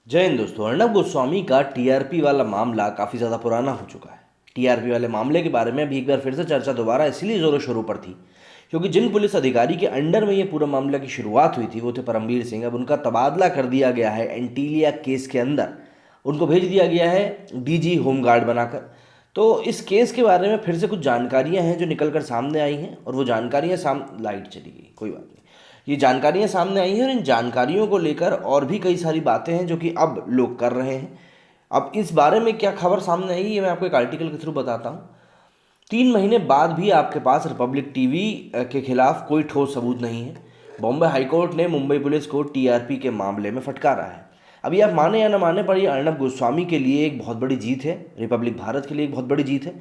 जय हिंद दोस्तों। अर्नब गोस्वामी का टीआरपी वाला मामला काफ़ी ज़्यादा पुराना हो चुका है। टीआरपी वाले मामले के बारे में अभी एक बार फिर से चर्चा दोबारा इसलिए ज़ोरों शोरों पर थी क्योंकि जिन पुलिस अधिकारी के अंडर में ये पूरा मामला की शुरुआत हुई थी वो थे परमवीर सिंह। अब उनका तबादला कर दिया गया है एंटीलिया केस के अंदर, उनको भेज दिया गया है डीजी होमगार्ड बनाकर। तो इस केस के बारे में फिर से कुछ जानकारियां हैं जो निकल कर सामने आई हैं और वो जानकारियां लाइट चली गई, कोई बात नहीं। ये जानकारियां सामने आई हैं और इन जानकारियों को लेकर और भी कई सारी बातें हैं जो कि अब लोग कर रहे हैं। अब इस बारे में क्या खबर सामने आई ये मैं आपको एक आर्टिकल के थ्रू बताता हूँ। 3 महीने बाद भी आपके पास रिपब्लिक टीवी के खिलाफ कोई ठोस सबूत नहीं है। बॉम्बे हाईकोर्ट ने मुंबई पुलिस को टीआरपी के मामले में फटकारा है। अभी आप माने या न माने पर ये अर्नब गोस्वामी के लिए एक बहुत बड़ी जीत है, रिपब्लिक भारत के लिए एक बहुत बड़ी जीत है,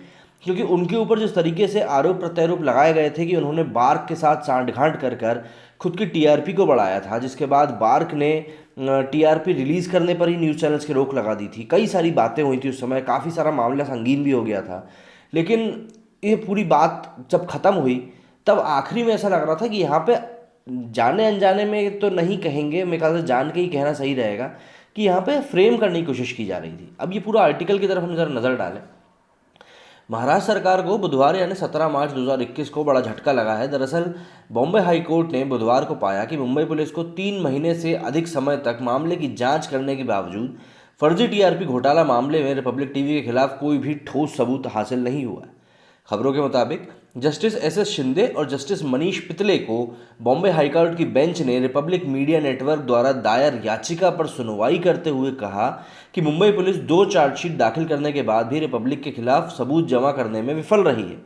क्योंकि उनके ऊपर जिस तरीके से आरोप प्रत्यारोप लगाए गए थे कि उन्होंने बार्क के साथ सांठगांठ कर खुद की टीआरपी को बढ़ाया था, जिसके बाद बार्क ने टीआरपी रिलीज़ करने पर ही न्यूज़ चैनल्स की रोक लगा दी थी। कई सारी बातें हुई थी उस समय, काफ़ी सारा मामला संगीन भी हो गया था। लेकिन ये पूरी बात जब ख़त्म हुई तब आखिरी में ऐसा लग रहा था कि यहाँ पे जाने अनजाने में तो नहीं कहेंगे, मेरे ख्याल से जान के ही कहना सही रहेगा कि यहाँ पे फ्रेम करने की कोशिश की जा रही थी। अब ये पूरा आर्टिकल की तरफ हम जरा नज़र डालें। महाराष्ट्र सरकार को बुधवार यानी 17 मार्च 2021 को बड़ा झटका लगा है। दरअसल बॉम्बे हाई कोर्ट ने बुधवार को पाया कि मुंबई पुलिस को 3 महीने से अधिक समय तक मामले की जांच करने के बावजूद फर्जी टीआरपी घोटाला मामले में रिपब्लिक टीवी के खिलाफ कोई भी ठोस सबूत हासिल नहीं हुआ है। खबरों के मुताबिक जस्टिस एस शिंदे और जस्टिस मनीष पितले को बॉम्बे हाईकोर्ट की बेंच ने रिपब्लिक मीडिया नेटवर्क द्वारा दायर याचिका पर सुनवाई करते हुए कहा कि मुंबई पुलिस 2 चार्जशीट दाखिल करने के बाद भी रिपब्लिक के खिलाफ सबूत जमा करने में विफल रही है।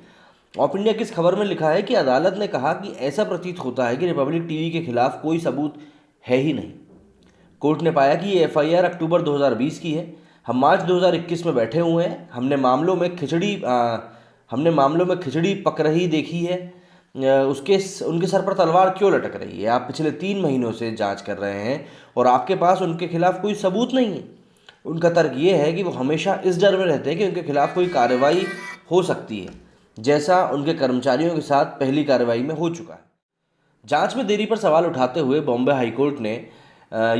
ऑफ इंडिया की इस खबर में लिखा है कि अदालत ने कहा कि ऐसा प्रतीत होता है कि रिपब्लिक टीवी के खिलाफ कोई सबूत है ही नहीं। कोर्ट ने पाया कि ये एफआईआर अक्टूबर 2020 की है। हम मार्च 2021 में बैठे हुए हैं। हमने मामलों में खिचड़ी पक रही देखी है। उनके सर पर तलवार क्यों लटक रही है? आप पिछले 3 महीनों से जांच कर रहे हैं और आपके पास उनके खिलाफ कोई सबूत नहीं है। उनका तर्क ये है कि वो हमेशा इस डर में रहते हैं कि उनके खिलाफ कोई कार्रवाई हो सकती है, जैसा उनके कर्मचारियों के साथ पहली कार्रवाई में हो चुका है। जांच में देरी पर सवाल उठाते हुए बॉम्बे हाईकोर्ट ने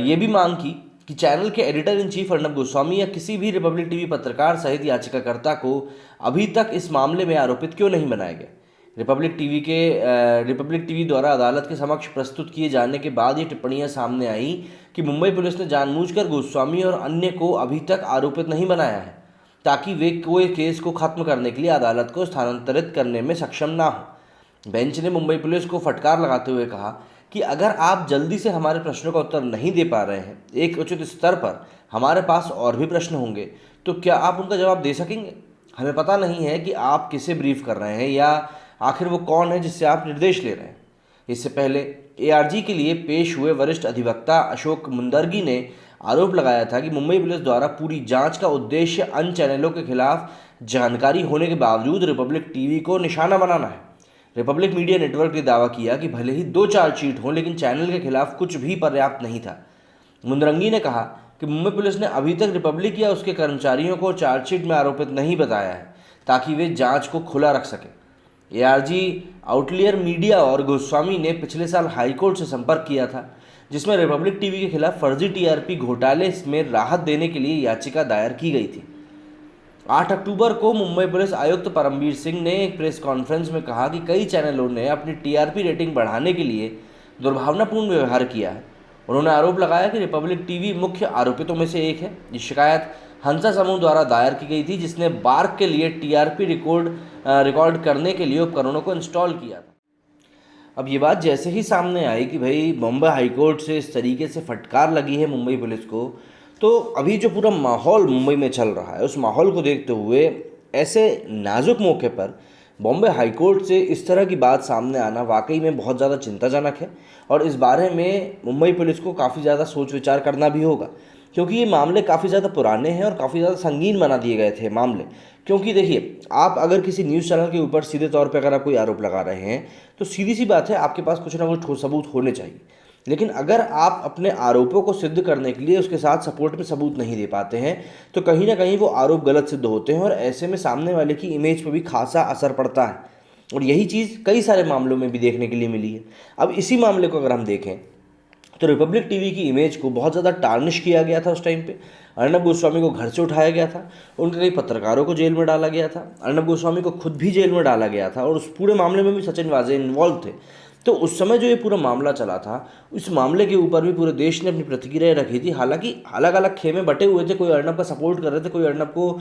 ये भी मांग की कि चैनल के editor in chief Arnab Goswami या किसी भी रिपब्लिक टीवी पत्रकार सहित याचिकाकर्ता को अभी तक इस मामले में आरोपित क्यों नहीं बनाया गया। रिपब्लिक टीवी द्वारा अदालत के समक्ष प्रस्तुत किए जाने के बाद ये टिप्पणियां सामने आई कि मुंबई पुलिस ने जानबूझकर गोस्वामी और अन्य को अभी तक आरोपित नहीं बनाया है ताकि वे कोई केस को खत्म करने के लिए अदालत को स्थानांतरित करने में सक्षम ना हो। बेंच ने मुंबई पुलिस को फटकार लगाते हुए कहा कि अगर आप जल्दी से हमारे प्रश्नों का उत्तर नहीं दे पा रहे हैं, एक उचित स्तर पर हमारे पास और भी प्रश्न होंगे, तो क्या आप उनका जवाब दे सकेंगे? हमें पता नहीं है कि आप किसे ब्रीफ कर रहे हैं या आखिर वो कौन है जिससे आप निर्देश ले रहे हैं। इससे पहले एआरजी के लिए पेश हुए वरिष्ठ अधिवक्ता अशोक मुंदरगी ने आरोप लगाया था कि मुंबई पुलिस द्वारा पूरी जांच का उद्देश्य अन्य चैनलों के खिलाफ जानकारी होने के बावजूद रिपब्लिक टीवी को निशाना बनाना है। रिपब्लिक मीडिया नेटवर्क ने दावा किया कि भले ही 2 चार्जशीट हों लेकिन चैनल के खिलाफ कुछ भी पर्याप्त नहीं था। मुंदरगी ने कहा कि मुंबई पुलिस ने अभी तक रिपब्लिक या उसके कर्मचारियों को चार्जशीट में आरोपित नहीं बताया है ताकि वे जांच को खुला रख सकें। एआरजी, आउटलियर मीडिया और गोस्वामी ने पिछले साल हाईकोर्ट से संपर्क किया था जिसमें रिपब्लिक टीवी के खिलाफ फर्जी टीआरपी घोटाले में राहत देने के लिए याचिका दायर की गई थी। 8 अक्टूबर को मुंबई पुलिस आयुक्त परमवीर सिंह ने एक प्रेस कॉन्फ्रेंस में कहा कि कई चैनलों ने अपनी टीआरपी रेटिंग बढ़ाने के लिए दुर्भावनापूर्ण व्यवहार किया है। उन्होंने आरोप लगाया कि रिपब्लिक टीवी मुख्य आरोपितों में से एक है। ये शिकायत हंसा समूह द्वारा दायर की गई थी जिसने बार्क के लिए टीआरपी रिकॉर्ड करने के लिए उपकरणों को इंस्टॉल किया था। अब ये बात जैसे ही सामने आई कि भाई बॉम्बे हाईकोर्ट से इस तरीके से फटकार लगी है मुंबई पुलिस को, तो अभी जो पूरा माहौल मुंबई में चल रहा है उस माहौल को देखते हुए ऐसे नाजुक मौके पर बॉम्बे हाईकोर्ट से इस तरह की बात सामने आना वाकई में बहुत ज़्यादा चिंताजनक है और इस बारे में मुंबई पुलिस को काफ़ी ज़्यादा सोच विचार करना भी होगा, क्योंकि ये मामले काफ़ी ज़्यादा पुराने हैं और काफ़ी ज़्यादा संगीन बना दिए गए थे मामले। क्योंकि देखिए, आप अगर किसी न्यूज़ चैनल के ऊपर सीधे तौर पे अगर आप कोई आरोप लगा रहे हैं तो सीधी सी बात है आपके पास कुछ ना कुछ ठोस सबूत होने चाहिए। लेकिन अगर आप अपने आरोपों को सिद्ध करने के लिए उसके साथ सपोर्ट में सबूत नहीं दे पाते हैं तो कहीं ना कहीं वो आरोप गलत सिद्ध होते हैं और ऐसे में सामने वाले की इमेज पर भी खासा असर पड़ता है। और यही चीज़ कई सारे मामलों में भी देखने के लिए मिली है। अब इसी मामले को अगर हम देखें तो रिपब्लिक टीवी की इमेज को बहुत ज़्यादा टार्निश किया गया था उस टाइम पे। अर्नब गोस्वामी को घर से उठाया गया था, उनके कई पत्रकारों को जेल में डाला गया था, अर्नब गोस्वामी को खुद भी जेल में डाला गया था और उस पूरे मामले में भी सचिन वाजे इन्वॉल्व थे। तो उस समय जो ये पूरा मामला चला था, उस मामले के ऊपर भी पूरे देश ने अपनी प्रतिक्रिया रखी थी। हालांकि अलग अलग खेमे बटे हुए थे, कोई अर्नब का सपोर्ट कर रहे थे, कोई अर्नब को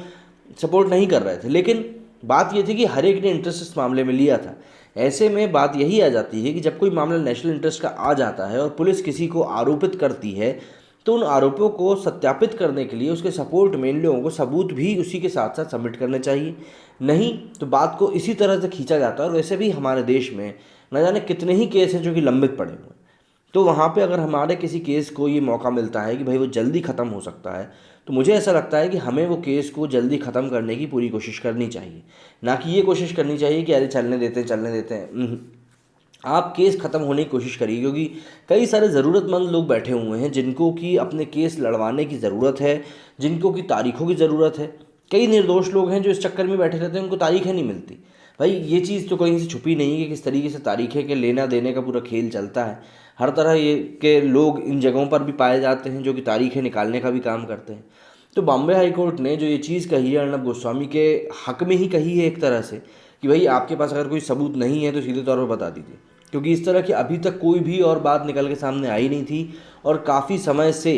सपोर्ट नहीं कर रहे थे, लेकिन बात ये थी कि हर एक ने इंटरेस्ट इस मामले में लिया था। ऐसे में बात यही आ जाती है कि जब कोई मामला नेशनल इंटरेस्ट का आ जाता है और पुलिस किसी को आरोपित करती है, तो उन आरोपों को सत्यापित करने के लिए उसके सपोर्ट में इन लोगों को सबूत भी उसी के साथ साथ सबमिट करने चाहिए। नहीं तो बात को इसी तरह से खींचा जाता है। और वैसे भी हमारे देश में न जाने कितने ही केस हैं जो कि लंबित पड़े हुए हैं। तो वहाँ पे अगर हमारे किसी केस को ये मौका मिलता है कि भाई वो जल्दी ख़त्म हो सकता है, तो मुझे ऐसा लगता है कि हमें वो केस को जल्दी ख़त्म करने की पूरी कोशिश करनी चाहिए। ना कि ये कोशिश करनी चाहिए कि अरे चलने देते हैं। आप केस ख़त्म होने की कोशिश करिए, क्योंकि कई सारे ज़रूरतमंद लोग बैठे हुए हैं जिनको कि अपने केस लड़वाने की ज़रूरत है, जिनको कि तारीखों की ज़रूरत है। कई निर्दोष लोग हैं जो इस चक्कर में बैठे रहते हैं, उनको तारीखें नहीं मिलती। भाई ये चीज़ तो कहीं से छुपी नहीं है कि किस तरीके से तारीखें के लेना देने का पूरा खेल चलता है। हर तरह ये के लोग इन जगहों पर भी पाए जाते हैं जो कि तारीखें निकालने का भी काम करते हैं। तो बॉम्बे हाई कोर्ट ने जो ये चीज़ कही है अर्नब गोस्वामी के हक में ही कही है एक तरह से, कि भाई आपके पास अगर कोई सबूत नहीं है तो सीधे तौर पर बता दीजिए, क्योंकि इस तरह की अभी तक कोई भी और बात निकल के सामने आई नहीं थी। और काफ़ी समय से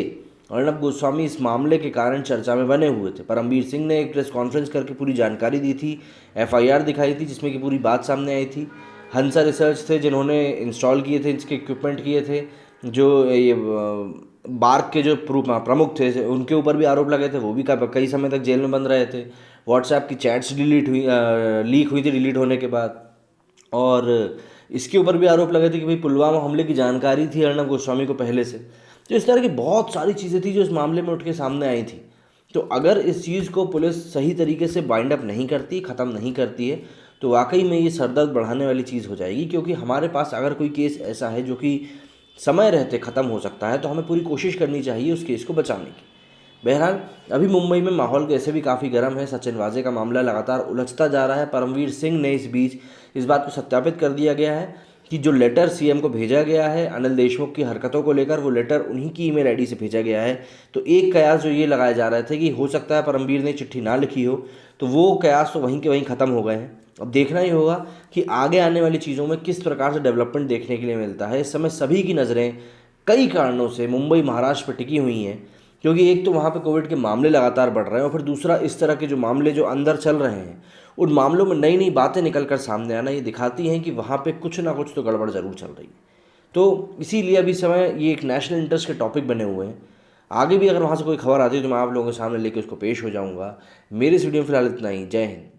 अर्नब गोस्वामी इस मामले के कारण चर्चा में बने हुए थे। परमवीर सिंह ने एक प्रेस कॉन्फ्रेंस करके पूरी जानकारी दी थी, एफआईआर दिखाई थी जिसमें कि पूरी बात सामने आई थी। हंसा रिसर्च थे जिन्होंने इंस्टॉल किए थे, इसके इक्विपमेंट किए थे, जो ये बार्क के जो प्रमुख थे उनके ऊपर भी आरोप लगे थे, वो भी कई समय तक जेल में बंद रहे थे। व्हाट्सएप की चैट्स लीक हुई थी डिलीट होने के बाद। और इसके ऊपर भी आरोप लगे थे कि भाई पुलवामा हमले की जानकारी थी अर्नब गोस्वामी को पहले से। तो इस तरह की बहुत सारी चीज़ें थी जो इस मामले में उठ के सामने आई थी। तो अगर इस चीज़ को पुलिस सही तरीके से बाइंड अप नहीं करती, ख़त्म नहीं करती है, तो वाकई में ये सरदर्द बढ़ाने वाली चीज़ हो जाएगी। क्योंकि हमारे पास अगर कोई केस ऐसा है जो कि समय रहते ख़त्म हो सकता है, तो हमें पूरी कोशिश करनी चाहिए उस केस को बचाने की। बहरहाल अभी मुंबई में माहौल वैसे भी काफ़ी गर्म है। सचिन वाजे का मामला लगातार उलझता जा रहा है। परमवीर सिंह ने इस बीच इस बात को सत्यापित कर दिया गया है कि जो लेटर सीएम को भेजा गया है अनिल देशमुख की हरकतों को लेकर, वो लेटर उन्हीं की ईमेल आईडी से भेजा गया है। तो एक कयास जो ये लगाया जा रहा था कि हो सकता है परमवीर ने चिट्ठी ना लिखी हो, तो वो कयास तो वहीं के वहीं ख़त्म हो गए हैं। अब देखना ही होगा कि आगे आने वाली चीज़ों में किस प्रकार से डेवलपमेंट देखने के लिए मिलता है। इस समय सभी की नज़रें कई कारणों से मुंबई महाराष्ट्र पर टिकी हुई हैं, क्योंकि एक तो वहाँ पे कोविड के मामले लगातार बढ़ रहे हैं और फिर दूसरा इस तरह के जो मामले जो अंदर चल रहे हैं, उन मामलों में नई नई बातें निकल कर सामने आना ये दिखाती हैं कि वहाँ पे कुछ ना कुछ तो गड़बड़ ज़रूर चल रही है। तो इसीलिए अभी समय ये एक नेशनल इंटरेस्ट के टॉपिक बने हुए हैं। आगे भी अगर वहाँ से कोई खबर आती है तो मैं आप लोगों के सामने लेके उसको पेश हो जाऊँगा। मेरे इस वीडियो में फिलहाल इतना ही। जय हिंद।